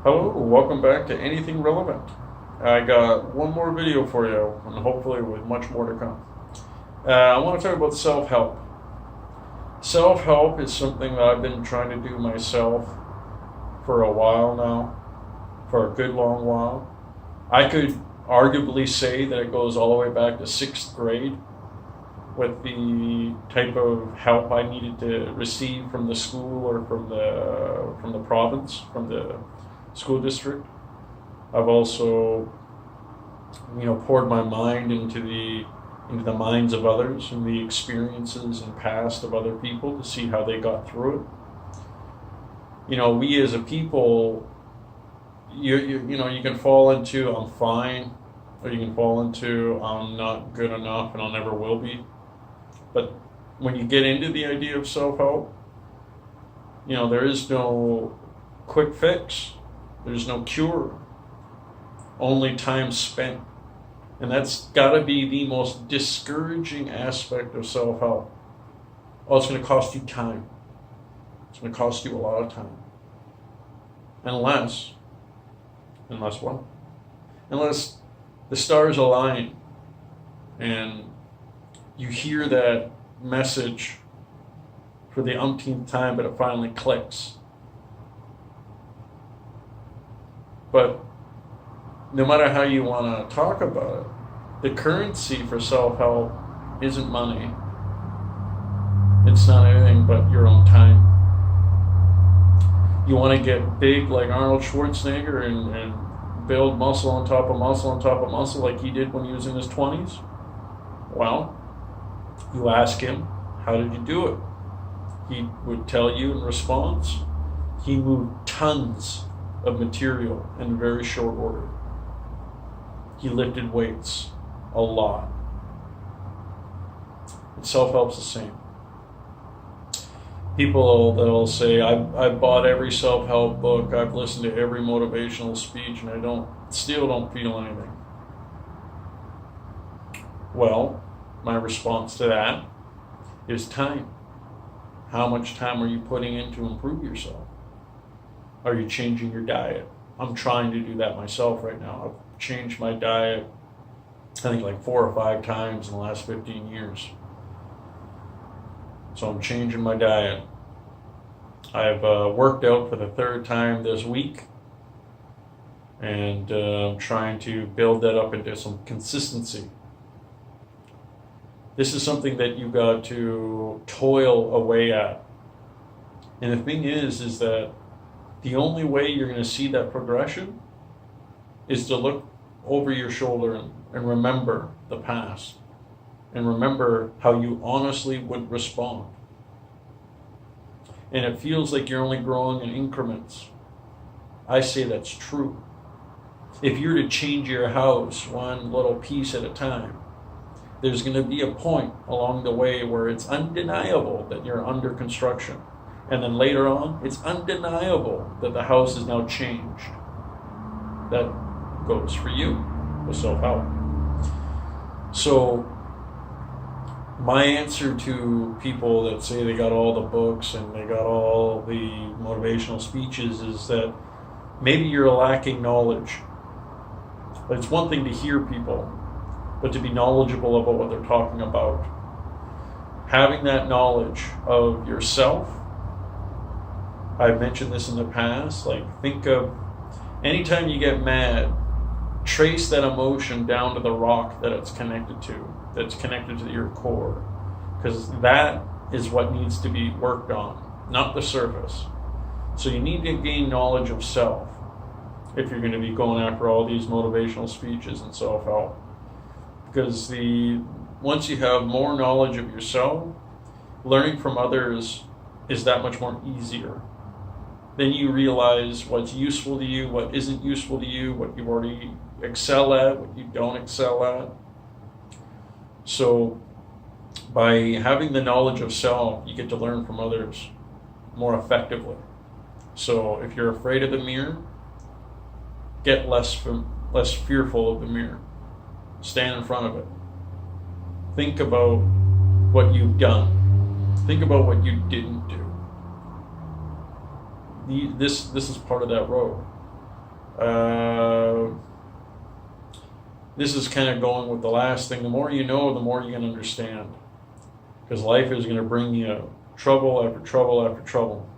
Hello, welcome back to Anything Relevant. I got one more video for you, and hopefully with much more to come. I want to talk about self-help. Self-help is something that I've been trying to do myself for a while now, for a good long while. I could arguably say that it goes all the way back to sixth grade with the type of help I needed to receive from the school or from the province, from the school district. I've also, poured my mind into the minds of others and the experiences and past of other people to see how they got through it. We as a people, you can fall into I'm fine, or you can fall into I'm not good enough and I'll never will be. But when you get into the idea of self-help, there is no quick fix. There's no cure. Only time spent. And that's got to be the most discouraging aspect of self-help. Oh, it's going to cost you time. It's going to cost you a lot of time. Unless what? Unless the stars align and you hear that message for the umpteenth time, but it finally clicks. But no matter how you want to talk about it, the currency for self-help isn't money. It's not anything but your own time. You want to get big like Arnold Schwarzenegger and build muscle on top of muscle on top of muscle like he did when he was in his 20s? Well, you ask him, how did you do it? He would tell you in response. He moved tons of material in very short order. He lifted weights a lot. And self-help's the same. People that'll say, I've bought every self-help book, I've listened to every motivational speech, and I still don't feel anything. Well, my response to that is time. How much time are you putting in to improve yourself? Are you changing your diet? I'm trying to do that myself right now. I've changed my diet, I think like 4 or 5 times in the last 15 years. So I'm changing my diet. I've worked out for the 3rd time this week, and I'm trying to build that up into some consistency. This is something that you got to toil away at. And the thing is that the only way you're going to see that progression is to look over your shoulder and remember the past and remember how you honestly would respond. And it feels like you're only growing in increments. I say that's true. If you're to change your house one little piece at a time, there's going to be a point along the way where it's undeniable that you're under construction. And then later on, it's undeniable that the house is now changed. That goes for you with self-help. So my answer to people that say they got all the books and they got all the motivational speeches is that maybe you're lacking knowledge. But it's one thing to hear people, but to be knowledgeable about what they're talking about. Having that knowledge of yourself, I've mentioned this in the past, think of anytime you get mad, trace that emotion down to the rock that it's connected to your core. Because that is what needs to be worked on, not the surface. So you need to gain knowledge of self if you're going to be going after all these motivational speeches and self-help. Because once you have more knowledge of yourself, learning from others is that much more easier. Then you realize what's useful to you, what isn't useful to you, what you already excel at, what you don't excel at. So by having the knowledge of self, you get to learn from others more effectively. So if you're afraid of the mirror, get less fearful of the mirror. Stand in front of it. Think about what you've done. Think about what you didn't do. This is part of that road. This is kind of going with the last thing. The more you know, the more you can understand. Because life is going to bring you trouble after trouble after trouble.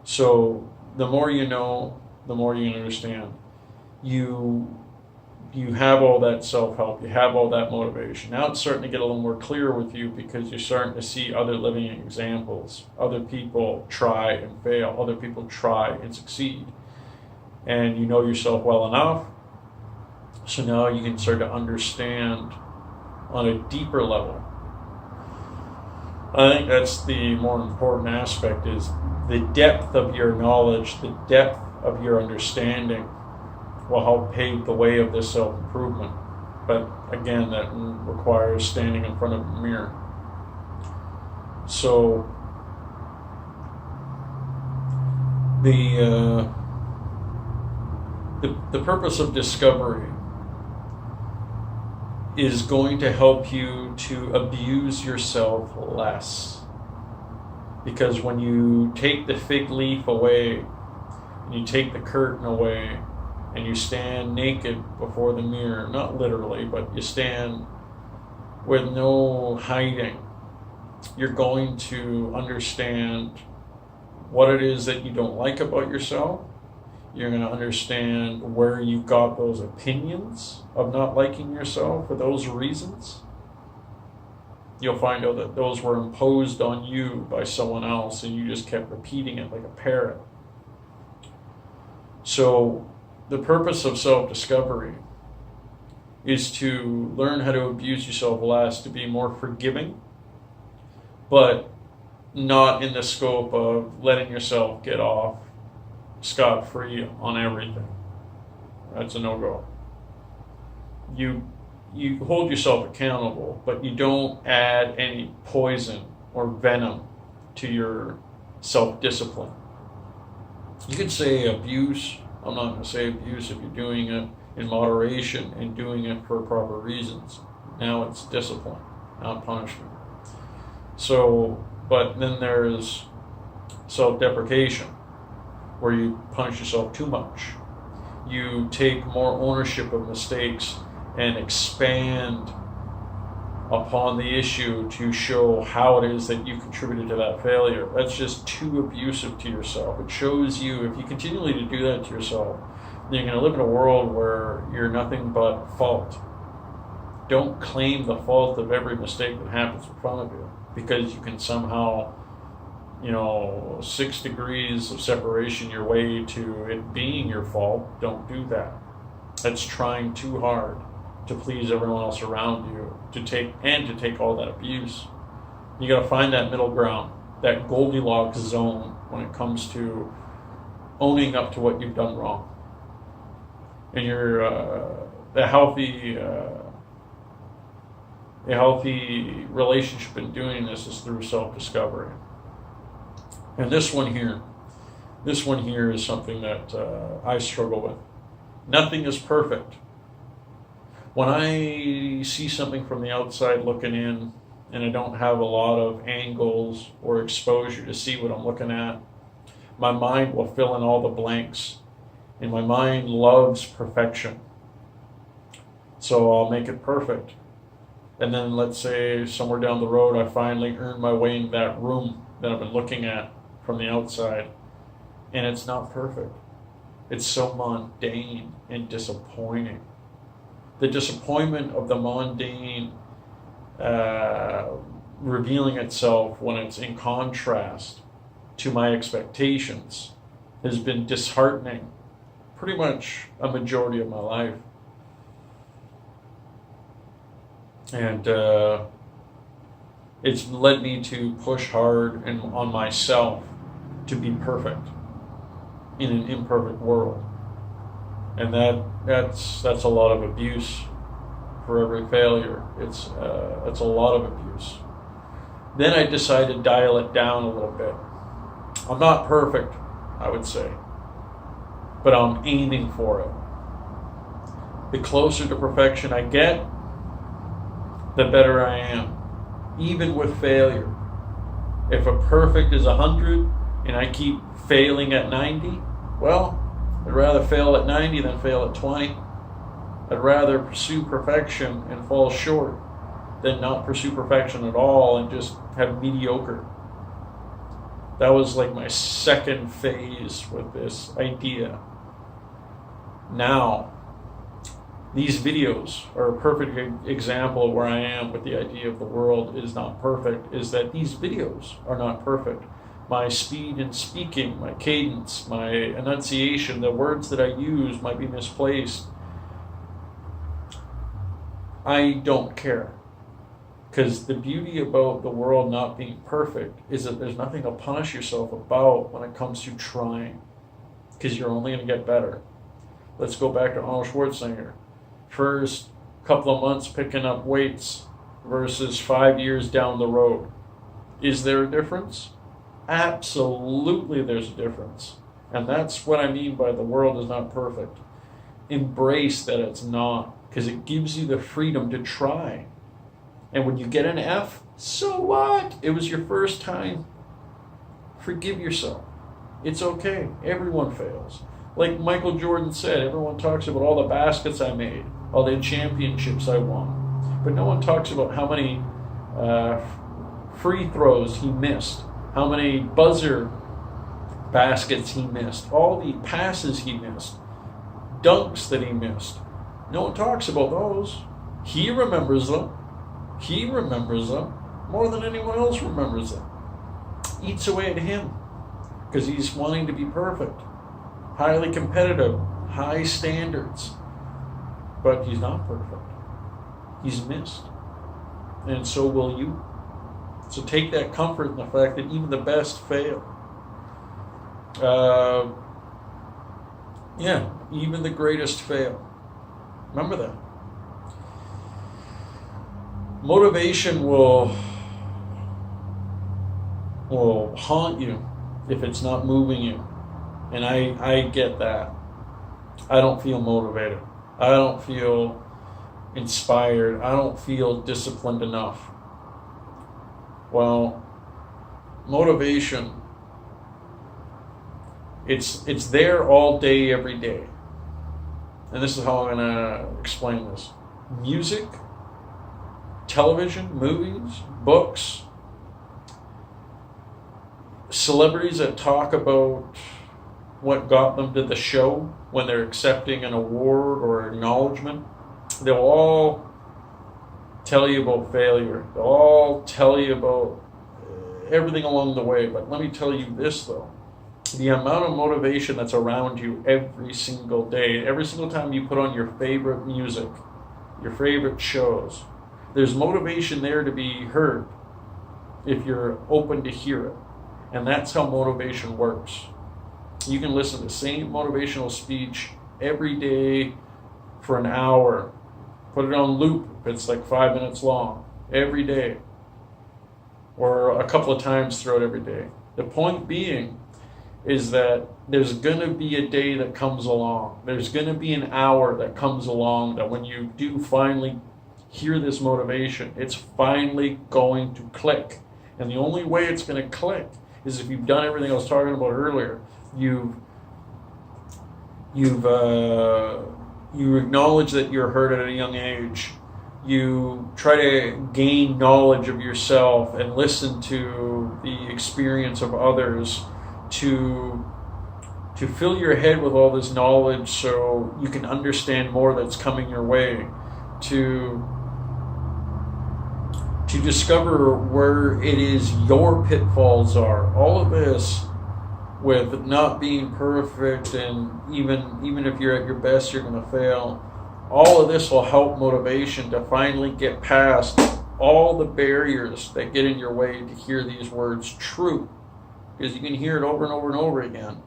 So the more you know, the more you can understand. You have all that self-help. You have all that motivation. Now it's starting to get a little more clear with you because you're starting to see other living examples. Other people try and fail. Other people try and succeed. And you know yourself well enough. So now you can start to understand on a deeper level. I think that's the more important aspect, is the depth of your knowledge, the depth of your understanding will help pave the way of this self-improvement. But again, that requires standing in front of a mirror. So the purpose of discovery is going to help you to abuse yourself less. Because when you take the fig leaf away, and you take the curtain away, and you stand naked before the mirror, not literally, but you stand with no hiding, you're going to understand what it is that you don't like about yourself. You're going to understand where you got those opinions of not liking yourself for those reasons. You'll find out that those were imposed on you by someone else, and you just kept repeating it like a parrot. So the purpose of self-discovery is to learn how to abuse yourself less, to be more forgiving, but not in the scope of letting yourself get off scot-free on everything. That's a no-go. You hold yourself accountable, but you don't add any poison or venom to your self-discipline. You could say abuse. I'm not going to say abuse if you're doing it in moderation and doing it for proper reasons. Now it's discipline, not punishment. So, but then there's self-deprecation, where you punish yourself too much. You take more ownership of mistakes and expand upon the issue to show how it is that you contributed to that failure. That's just too abusive to yourself. It shows you, if you continually to do that to yourself, then you're going to live in a world where you're nothing but fault. Don't claim the fault of every mistake that happens in front of you, because you can somehow, 6 degrees of separation your way to it being your fault. Don't do that. That's trying too hard to please everyone else around you, to take all that abuse. You got to find that middle ground, that Goldilocks zone when it comes to owning up to what you've done wrong. And the healthy relationship in doing this is through self-discovery. And this one here is something that I struggle with. Nothing is perfect. When I see something from the outside looking in, and I don't have a lot of angles or exposure to see what I'm looking at, my mind will fill in all the blanks. And my mind loves perfection. So I'll make it perfect. And then let's say somewhere down the road, I finally earn my way into that room that I've been looking at from the outside. And it's not perfect. It's so mundane and disappointing. The disappointment of the mundane revealing itself when it's in contrast to my expectations has been disheartening pretty much a majority of my life. And it's led me to push hard on myself to be perfect in an imperfect world. And that's a lot of abuse for every failure. It's a lot of abuse. Then I decided to dial it down a little bit. I'm not perfect, I would say, but I'm aiming for it. The closer to perfection I get, the better I am, even with failure. If a perfect is 100 and I keep failing at 90, well, I'd rather fail at 90 than fail at 20. I'd rather pursue perfection and fall short than not pursue perfection at all and just have mediocre. That was like my second phase with this idea. Now, these videos are a perfect example of where I am with the idea of the world is not perfect, is that these videos are not perfect. My speed in speaking, my cadence, my enunciation, the words that I use might be misplaced. I don't care. Because the beauty about the world not being perfect is that there's nothing to punish yourself about when it comes to trying. Because you're only going to get better. Let's go back to Arnold Schwarzenegger. First couple of months picking up weights versus 5 years down the road. Is there a difference? Absolutely there's a difference. And that's what I mean by the world is not perfect. Embrace that it's not. Because it gives you the freedom to try. And when you get an F, so what? It was your first time. Forgive yourself. It's okay. Everyone fails. Like Michael Jordan said, everyone talks about all the baskets I made, all the championships I won. But no one talks about how many free throws he missed, how many buzzer baskets he missed, all the passes he missed, dunks that he missed. No one talks about those. He remembers them. He remembers them more than anyone else remembers them. Eats away at him because he's wanting to be perfect, highly competitive, high standards. But he's not perfect. He's missed. And so will you. So take that comfort in the fact that even the best fail. Even the greatest fail. Remember that. Motivation will haunt you if it's not moving you. And I get that. I don't feel motivated. I don't feel inspired. I don't feel disciplined enough. Well, motivation, it's there all day, every day. And this is how I'm going to explain this. Music, television, movies, books, celebrities that talk about what got them to the show when they're accepting an award or acknowledgement, they'll all tell you about failure. They'll all tell you about everything along the way. But let me tell you this, though. The amount of motivation that's around you every single day, every single time you put on your favorite music, your favorite shows, there's motivation there to be heard if you're open to hear it. And that's how motivation works. You can listen to the same motivational speech every day for an hour. Put it on loop if it's like 5 minutes long, every day. Or a couple of times throughout every day. The point being is that there's going to be a day that comes along. There's going to be an hour that comes along that when you do finally hear this motivation, it's finally going to click. And the only way it's going to click is if you've done everything I was talking about earlier. You acknowledge that you're hurt at a young age. You try to gain knowledge of yourself and listen to the experience of others to fill your head with all this knowledge so you can understand more that's coming your way, to discover where it is your pitfalls are. All of this with not being perfect, and even if you're at your best, you're going to fail. All of this will help motivation to finally get past all the barriers that get in your way to hear these words true. Because you can hear it over and over and over again.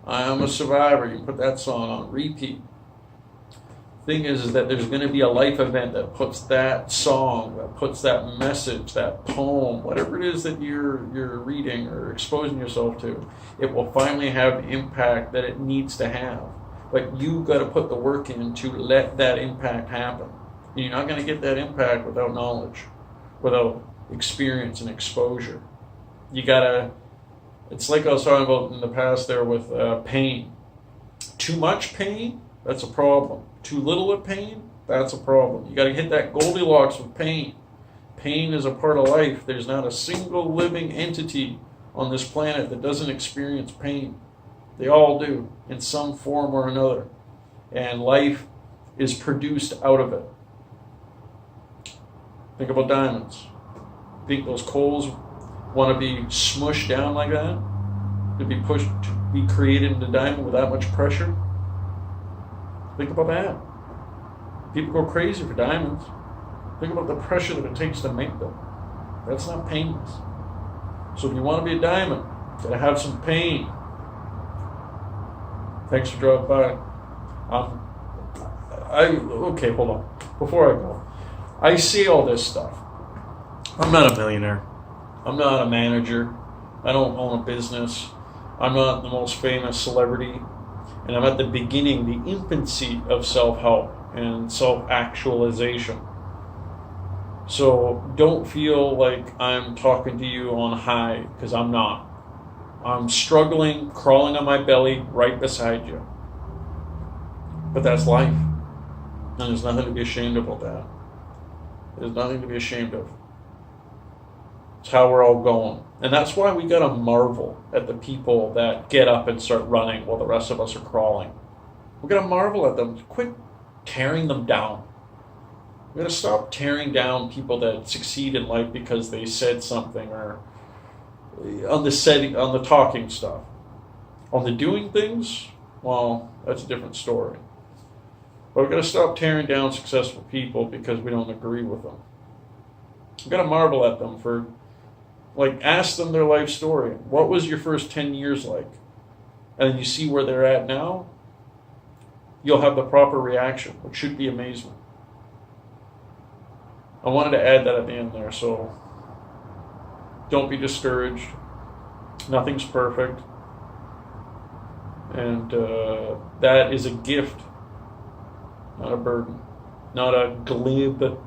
I am a survivor. You can put that song on repeat. Thing is that there's going to be a life event that puts that song, that puts that message, that poem, whatever it is that you're reading or exposing yourself to, it will finally have the impact that it needs to have. But you got to put the work in to let that impact happen. And you're not going to get that impact without knowledge, without experience and exposure. You got to, it's like I was talking about in the past there with pain. Too much pain, that's a problem. Too little of pain, that's a problem. You got to hit that Goldilocks with pain. Pain is a part of life. There's not a single living entity on this planet that doesn't experience pain. They all do, in some form or another. And life is produced out of it. Think about diamonds. Think those coals want to be smushed down like that? To be pushed, to be created into diamond with that much pressure? Think about that. People go crazy for diamonds. Think about the pressure that it takes to make them. That's not painless. So if you want to be a diamond, you gotta have some pain. Thanks for dropping by. Okay, hold on. Before I go, I see all this stuff. I'm not a millionaire. I'm not a manager. I don't own a business. I'm not the most famous celebrity. And I'm at the beginning, the infancy of self-help and self-actualization. So don't feel like I'm talking to you on high, because I'm not. I'm struggling, crawling on my belly right beside you. But that's life. And there's nothing to be ashamed about that. There's nothing to be ashamed of. It's how we're all going. And that's why we gotta marvel at the people that get up and start running while the rest of us are crawling. We gotta marvel at them. Quit tearing them down. We gotta stop tearing down people that succeed in life because they said something, or on the talking stuff. On the doing things, well, that's a different story. But we've got to stop tearing down successful people because we don't agree with them. We've got to marvel at them for, ask them their life story. What was your first 10 years like? And then you see where they're at now, you'll have the proper reaction, which should be amazement. I wanted to add that at the end there, so don't be discouraged. Nothing's perfect. And that is a gift, not a burden. Not a glib,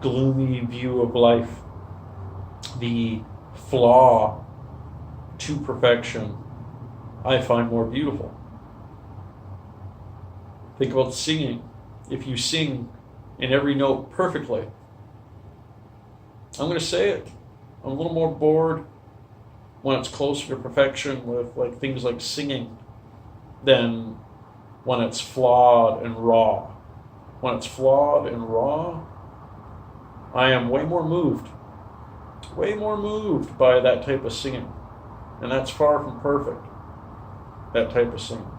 gloomy view of life. The flaw to perfection, I find more beautiful. Think about singing. If you sing in every note perfectly, I'm going to say it, I'm a little more bored when it's closer to perfection with things like singing than when it's flawed and raw. When it's flawed and raw, I am way more moved by that type of singing. And that's far from perfect, that type of singing.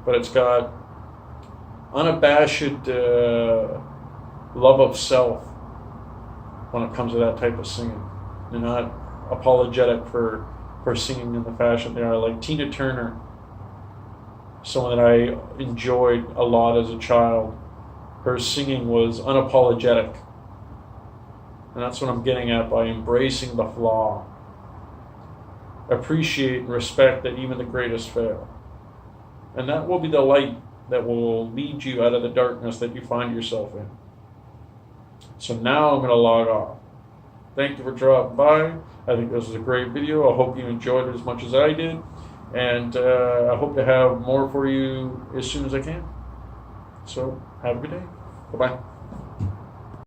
But it's got unabashed love of self when it comes to that type of singing. They're not apologetic for singing in the fashion they are. Like Tina Turner, someone that I enjoyed a lot as a child. Her singing was unapologetic. And that's what I'm getting at by embracing the flaw. Appreciate and respect that even the greatest fail. And that will be the light that will lead you out of the darkness that you find yourself in. So now I'm going to log off. Thank you for dropping by. I think this was a great video. I hope you enjoyed it as much as I did. And I hope to have more for you as soon as I can. So have a good day. Bye-bye.